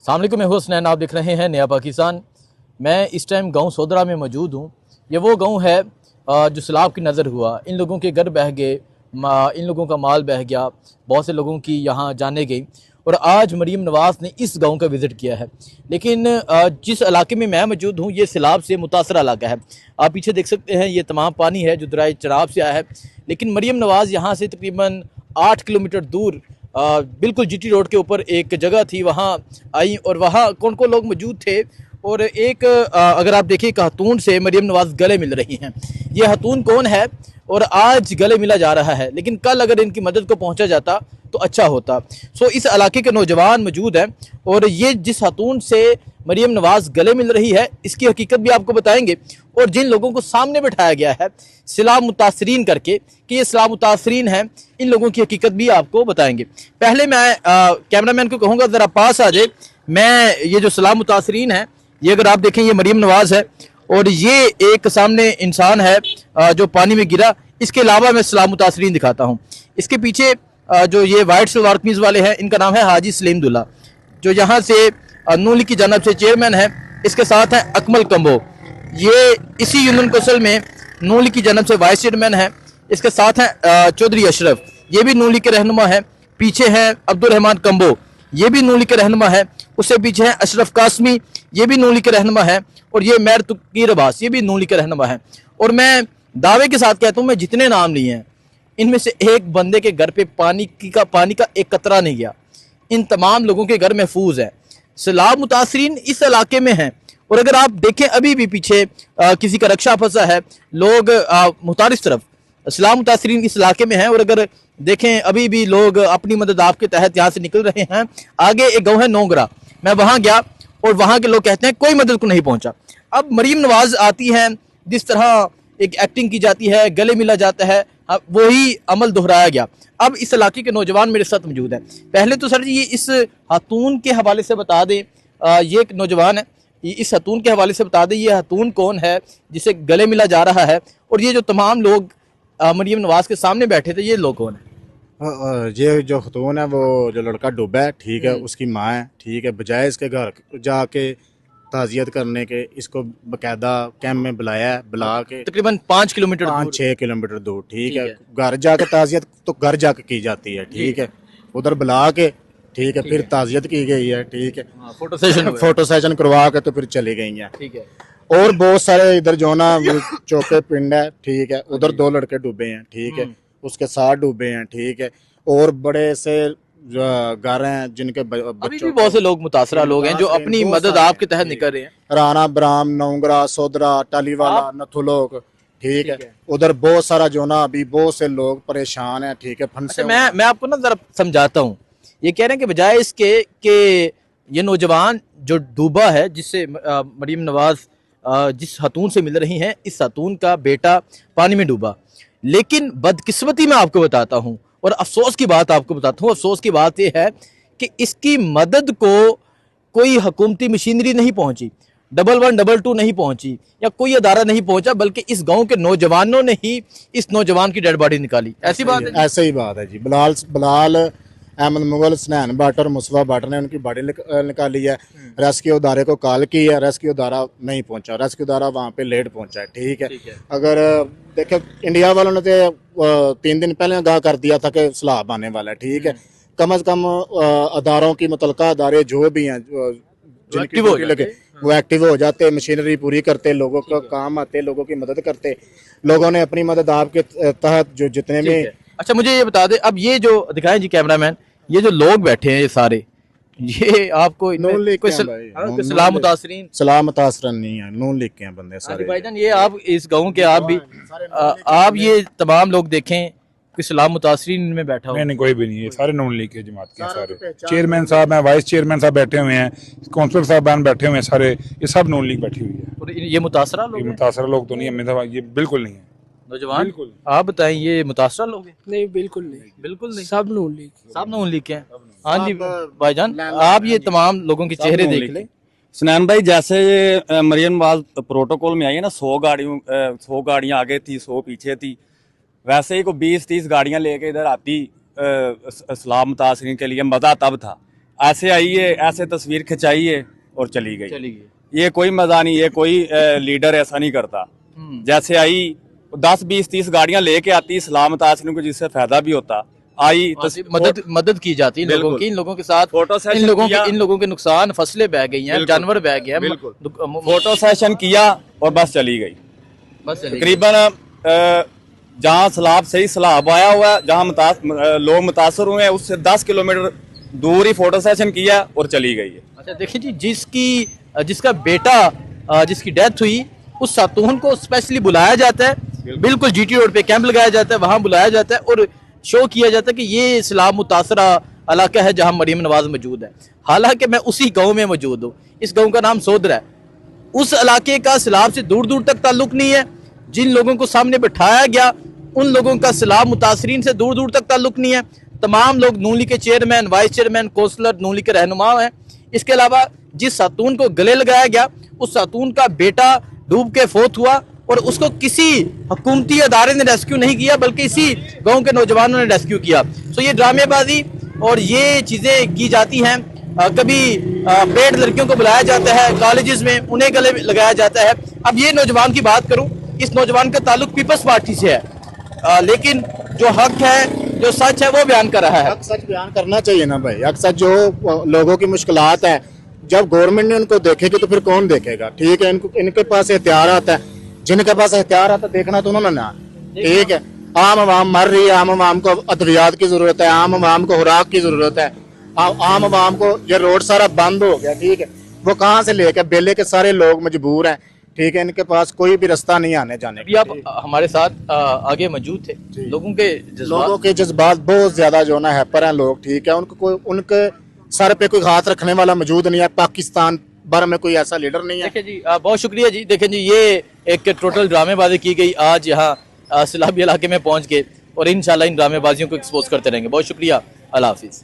अस्सलाम वालेकुम, मैं हूं हसनैन। आप देख रहे हैं नया पाकिस्तान। मैं इस टाइम गांव सोदरा में मौजूद हूं। ये वो गांव है जो सैलाब की नज़र हुआ। इन लोगों के घर बह गए, इन लोगों का माल बह गया, बहुत से लोगों की यहाँ जाने गई। और आज मरीम नवाज़ ने इस गांव का विज़िट किया है। लेकिन जिस इलाके में मैं मौजूद हूँ ये सैलाब से मुतासर इलाका है। आप पीछे देख सकते हैं, ये तमाम पानी है जो दरिया चनाब से आया है। लेकिन मरीम नवाज़ यहाँ से तकरीबन 8 किलोमीटर दूर बिल्कुल जीटी रोड के ऊपर एक जगह थी, वहाँ आई और वहाँ कौन कौन लोग मौजूद थे। और एक अगर आप देखिए खातून से मरीम नवाज़ गले मिल रही हैं। ये खातून कौन है और आज गले मिला जा रहा है, लेकिन कल अगर इनकी मदद को पहुंचा जाता तो अच्छा होता। सो इस इलाके के नौजवान मौजूद हैं और ये जिस खातून से मरीम नवाज़ गले मिल रही है इसकी हकीकत भी आपको बताएंगे। और जिन लोगों को सामने बैठाया गया है सैलाब मुतासरीन करके कि ये सैलाब मुतासरीन हैं, इन लोगों की हकीकत भी आपको बताएंगे। पहले मैं कैमरामैन को कहूँगा ज़रा पास आ जाए। मैं ये जो सैलाब मुतासरीन है, ये अगर आप देखें ये मरीम नवाज़ है और ये एक सामने इंसान है जो पानी में गिरा। इसके अलावा मैं सैलाब मुतासरीन दिखाता हूँ। इसके पीछे जो ये वाइट सलवार कमीज वाले हैं, इनका नाम है हाजी सलीमदुल्ला, जो यहाँ से नून लीग की जानब से चेयरमैन है। इसके साथ है अकमल कंबो, ये इसी यूनियन कौंसिल में नून लीग की जानब से वाइस चेयरमैन है। इसके साथ है चौधरी अशरफ, ये भी नून लीग के रहनुमा है। पीछे है अब्दुल रहमान कंबो, ये भी नून लीग के रहनुमा है। उससे पीछे है अशरफ कासमी, ये भी नून लीग के रहनुमा है। और ये मैर तुकीर अब्बास, ये भी नून लीग के रहनुमा है। और मैं दावे के साथ कहता हूँ, मैं जितने नाम लिए हैं इनमें से एक बंदे के घर पे पानी का एक कतरा नहीं गया। इन तमाम लोगों के घर महफूज है। सैलाब मुतासरीन इस इलाके में हैं। और अगर आप देखें अभी भी पीछे किसी का रक्षा फंसा है, लोग मुतारिफ तरफ सैलाब मुतासरीन इस इलाके में हैं। और अगर देखें अभी भी लोग अपनी मदद आपके तहत यहाँ से निकल रहे हैं। आगे एक गाँव है नोंगरा, मैं वहाँ गया और वहाँ के लोग कहते हैं कोई मदद को नहीं पहुँचा। अब मरीम नवाज़ आती हैं, जिस तरह एक एक्टिंग की जाती है, गले मिला जाता है, वही अमल दोहराया गया। अब इस इलाके के नौजवान मेरे साथ मौजूद हैं। पहले तो सर जी ये इस खातून के हवाले से बता दें, ये एक नौजवान है, इस खातून के हवाले से बता दें ये खातून कौन है जिसे गले मिला जा रहा है। और ये जो तमाम लोग मरीम नवाज़ के सामने बैठे थे, ये लोग कौन है? ये जो खतून है वो जो लड़का डूबा है, ठीक है, उसकी माँ है, ठीक है। बजाय इसके घर जाके ताज़ियत करने के इसको बकायदा कैंप में बुलाया है, बुला के तकरीबन 5 किलोमीटर 5-6 किलोमीटर दूर, ठीक है। घर जाके ताज़ियत तो घर जाके की जाती है, ठीक है। उधर बुला के, ठीक है, फिर ताज़ियत की गई है, ठीक है। फोटो सेशन करवा के तो फिर चली गई हैं, ठीक है। और बहुत सारे इधर जो ना चौके पिंड है, ठीक है, उधर 2 लड़के डूबे हैं, ठीक है, उसके साथ डूबे हैं, ठीक है। और बड़े से घर हैं जिनके अभी भी बहुत से लोग मुतासरा लोग हैं जो अपनी मदद आपके तहत निकल रहे हैं। राना ब्राम, नोंगरा, सोदरा, टालीवाला, नथुलोक, ठीक है। उधर बहुत सारा जो ना अभी बहुत से लोग परेशान हैं, ठीक है, फंसे। मैं आपको ना जरा समझाता हूँ। ये कह रहे हैं कि बजाय इसके कि ये नौजवान जो डूबा है, जिससे मरीम नवाज़ जिस खातून से मिल रही हैं, इस खातून का बेटा पानी में डूबा। लेकिन बदकिस्मती मैं आपको बताता हूँ और अफसोस की बात आपको बताता हूँ। अफसोस की बात यह है कि इसकी मदद को कोई हुकूमती मशीनरी नहीं पहुंची, 112 नहीं पहुंची या कोई अदारा नहीं पहुंचा, बल्कि इस गांव के नौजवानों ने ही इस नौजवान की डेड बॉडी निकाली। ऐसी बात है? ऐसे ही बात है जी। बिलाल अहमद मुगल, स्नैन भट्ट और मुसवा भट्ट ने उनकी बॉडी निकाली है। रेस्क्यू अदारे को कॉल की है, रेस्क्यू अदारा नहीं पहुंचा, रेस्क्यू अदारा वहाँ पे लेट पहुंचा है, ठीक है। अगर देखे इंडिया वालों ने तो 3 दिन पहले आगाह कर दिया था कि सैलाब आने वाला है, ठीक है। कम अज कम अदारों की मुतलका अदारे जो भी हैं जिनकी लगे वो एक्टिव हो जाते, मशीनरी पूरी करते, लोगों का काम आते, लोगों की मदद करते। लोगों ने अपनी मदद आपके तहत जो जितने भी। अच्छा मुझे ये बता दे, अब ये जो दिखाएं जी कैमरामैन, ये जो लोग बैठे हैं ये सारे, ये आपको सलाम मुतासरीन? सलाम मुतासरीन नहीं है, नून लीग के हैं बंदे सारे। भाईजान ये आप इस गांव के, आप भी आप ये तमाम लोग देखें कि सलाम मुतासरीन में बैठा हो? नहीं, कोई भी नहीं है, सारे नून लीग के जमात के सारे। चेयरमैन साहब हैं, वाइस चेयरमैन साहब बैठे हुए हैं, काउंसलर साहबान बैठे हुए हैं, सारे ये सब नून लीग बैठी हुई है। और ये मुतासरा लोग? मुतासरा लोग तो नहीं है, ये बिल्कुल नहीं है। नौजवान बिल्कुल, आप बताएं ये मुतासरा लोग हैं? नहीं, बिल्कुल नहीं, बिल्कुल नहीं, सब नून लीग, सब नून लीग के हैं। हाँ जी भाईजान, आप ये तमाम लोगों के चेहरे देख लें। सुनैन भाई, जैसे ये मरीम नवाज प्रोटोकॉल में आई है ना, 100 गाड़ियाँ आगे थी, 100 पीछे थी, वैसे ही को 20-30 गाड़ियाँ लेके इधर आती सैलाब मुतासरीन के लिए। मज़ा तब था, ऐसे आई है, ऐसे तस्वीर खिंचाई है और चली गई। चली गई। ये कोई मजा नहीं, ये कोई लीडर ऐसा नहीं करता। जैसे आई 10-20-30 गाड़ियां लेके आती इस्लाम तासरीन को, जिससे फायदा भी होता। आई मदद की जाती है इन लोगों की, इन लोगों के साथ, फोटो सेशन इन लोगों के नुकसान, फसलें बह गई हैं, जानवर बह गए हैं, फोटो सेशन किया और बस चली गई। बस तकरीबन जहाँ सैलाब सही सैलाब आया हुआ है, जहाँ लोग मुतासर हुए हैं, उससे 10 किलोमीटर दूर ही फोटो सेशन किया और चली गई है। अच्छा देखिए जी, जिसका बेटा जिसकी डेथ हुई, उस खातून को स्पेशली बुलाया जाता है, बिल्कुल जीटी रोड पे कैंप लगाया जाता है, वहां बुलाया जाता है और शो किया जाता है कि ये इस्लाम मुतासरा इलाका है जहां मरीम नवाज मौजूद है। हालांकि मैं उसी गांव में मौजूद हूँ, इस गांव का नाम सोदरा है। उस इलाके का सैलाब से दूर दूर तक ताल्लुक नहीं है। जिन लोगों को सामने बिठाया गया, उन लोगों का सैलाब मुतासरीन से दूर दूर तक ताल्लुक नहीं है। तमाम लोग नून लीग के चेयरमैन, वाइस चेयरमैन, कौंसलर, नून लीग के रहनुमा हैं। इसके अलावा जिस खातून को गले लगाया गया, उस खातून का बेटा डूब के फोत हुआ और उसको किसी हुकूमती अदारे ने रेस्क्यू नहीं किया, बल्कि इसी गांव के नौजवानों ने रेस्क्यू किया। तो ये ड्रामेबाजी और ये चीज़ें की जाती हैं। कभी पेड लड़कियों को बुलाया जाता है कॉलेजेस में, उन्हें गले लगाया जाता है। अब ये नौजवान की बात करूं, इस नौजवान का ताल्लुक पीपल्स पार्टी से है, लेकिन जो हक है, जो सच है, वो बयान कर रहा है। हक सच बयान करना चाहिए ना भाई। हक सच, जो लोगों की मुश्किलात है, जब गवर्नमेंट ने उनको देखेगी तो फिर कौन देखेगा? ठीक है, इनके पास हथियार आता है, जिनके पास हथियार आता देखना तो उन्होंने ना। ठीक है, आम आवाम मर रही है, आम आवाम को अद्वियात की जरूरत है, आम आवाम को खुराक की जरूरत है, आम आवाम को, ये रोड सारा बंद हो गया। ठीक है, वो कहाँ से लेकर बेले के सारे लोग मजबूर हैं। ठीक है, इनके पास कोई भी रास्ता नहीं आने जाने। अभी आप हमारे साथ आगे मौजूद थे। लोगों के जज्बात बहुत ज्यादा जो ना हैपर हैं लोग। ठीक है, उनके सर पे कोई हाथ रखने वाला मौजूद नहीं है। पाकिस्तान भर में कोई ऐसा लीडर नहीं है। देखिए जी, बहुत शुक्रिया जी। देखें जी, ये एक टोटल ड्रामेबाजी की गई आज यहाँ सैलाबी इलाके में पहुंच के, और इंशाल्लाह इन ड्रामेबाजियों को एक्सपोज करते रहेंगे। बहुत शुक्रिया, अल्लाह हाफिज।